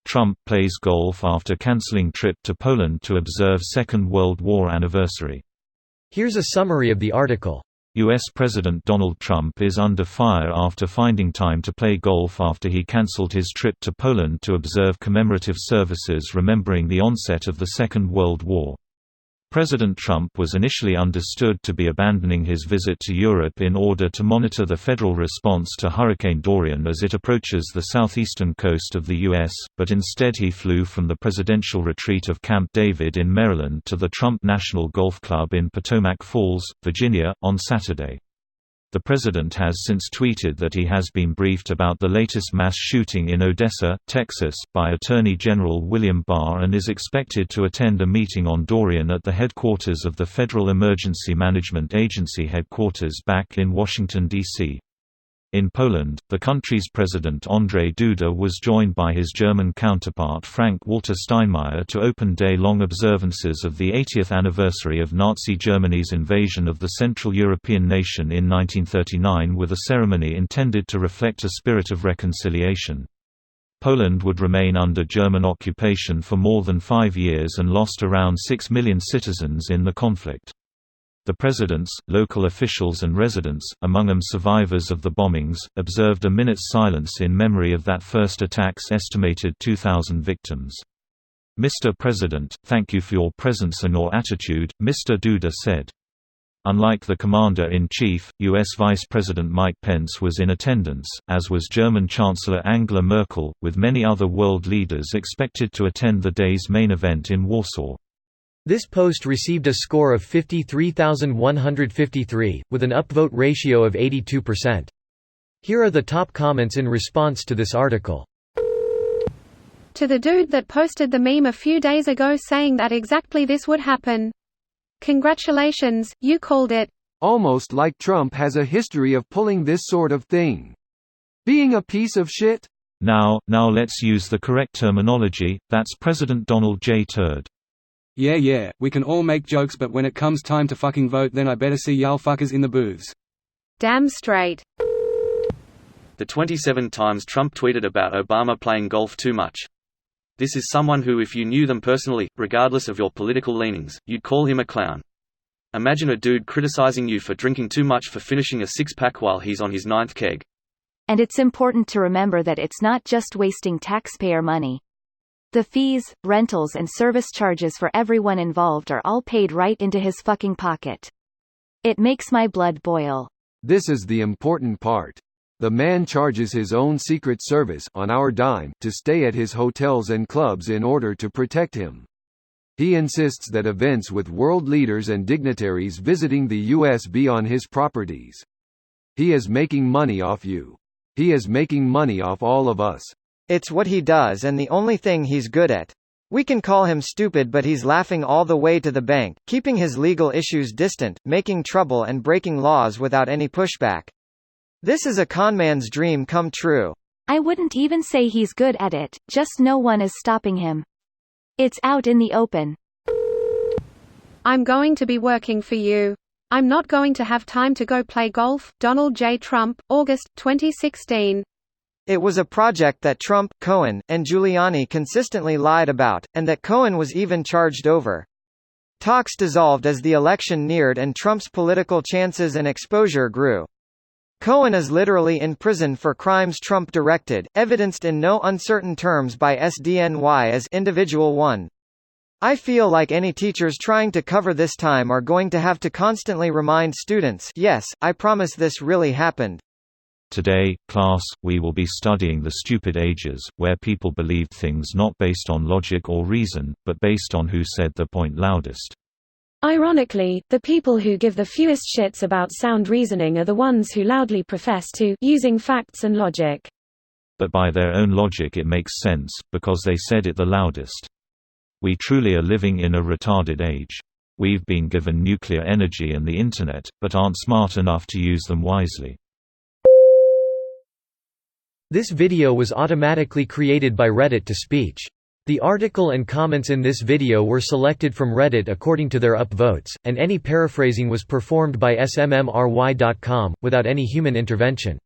Trump plays golf after cancelling trip to Poland to observe Second World War anniversary. Here's a summary of the article. U.S. President Donald Trump is under fire after finding time to play golf after he cancelled his trip to Poland to observe commemorative services remembering the onset of the Second World War. President Trump was initially understood to be abandoning his visit to Europe in order to monitor the federal response to Hurricane Dorian as it approaches the southeastern coast of the U.S., but instead he flew from the presidential retreat of Camp David in Maryland to the Trump National Golf Club in Potomac Falls, Virginia, on Saturday. The president has since tweeted that he has been briefed about the latest mass shooting in Odessa, Texas, by Attorney General William Barr and is expected to attend a meeting on Dorian at the headquarters of the Federal Emergency Management Agency headquarters back in Washington, D.C. In Poland, the country's President Andrzej Duda was joined by his German counterpart Frank-Walter Steinmeier to open day-long observances of the 80th anniversary of Nazi Germany's invasion of the Central European nation in 1939 with a ceremony intended to reflect a spirit of reconciliation. Poland would remain under German occupation for more than 5 years and lost around 6 million citizens in the conflict. The presidents, local officials and residents, among them survivors of the bombings, observed a minute's silence in memory of that first attack's estimated 2,000 victims. "Mr. President, thank you for your presence and your attitude," Mr. Duda said. Unlike the Commander-in-Chief, U.S. Vice President Mike Pence was in attendance, as was German Chancellor Angela Merkel, with many other world leaders expected to attend the day's main event in Warsaw. This post received a score of 53,153, with an upvote ratio of 82%. Here are the top comments in response to this article. To the dude that posted the meme a few days ago saying that exactly this would happen. Congratulations, you called it. Almost like Trump has a history of pulling this sort of thing. Being a piece of shit? Now let's use the correct terminology, that's President Donald J. Turd. Yeah, we can all make jokes but when it comes time to fucking vote then I better see y'all fuckers in the booths. Damn straight. The 27 times Trump tweeted about Obama playing golf too much. This is someone who if you knew them personally, regardless of your political leanings, you'd call him a clown. Imagine a dude criticizing you for drinking too much for finishing a six-pack while he's on his 9th keg. And it's important to remember that it's not just wasting taxpayer money. The fees, rentals and service charges for everyone involved are all paid right into his fucking pocket. It makes my blood boil. This is the important part. The man charges his own Secret Service on our dime to stay at his hotels and clubs in order to protect him. He insists that events with world leaders and dignitaries visiting the U.S. be on his properties. He is making money off you. He is making money off all of us. It's what he does and the only thing he's good at. We can call him stupid but he's laughing all the way to the bank, keeping his legal issues distant, making trouble and breaking laws without any pushback. This is a conman's dream come true. I wouldn't even say he's good at it, just no one is stopping him. It's out in the open. I'm going to be working for you. I'm not going to have time to go play golf. Donald J. Trump, August 2016. It was a project that Trump, Cohen, and Giuliani consistently lied about, and that Cohen was even charged over. Talks dissolved as the election neared and Trump's political chances and exposure grew. Cohen is literally in prison for crimes Trump directed, evidenced in no uncertain terms by SDNY as Individual 1. I feel like any teachers trying to cover this time are going to have to constantly remind students, yes, I promise this really happened. Today, class, we will be studying the stupid ages, where people believed things not based on logic or reason, but based on who said the point loudest. Ironically, the people who give the fewest shits about sound reasoning are the ones who loudly profess to using facts and logic. But by their own logic it makes sense, because they said it the loudest. We truly are living in a retarded age. We've been given nuclear energy and the internet, but aren't smart enough to use them wisely. This video was automatically created by Reddit to Speech. The article and comments in this video were selected from Reddit according to their upvotes, and any paraphrasing was performed by smmry.com, without any human intervention.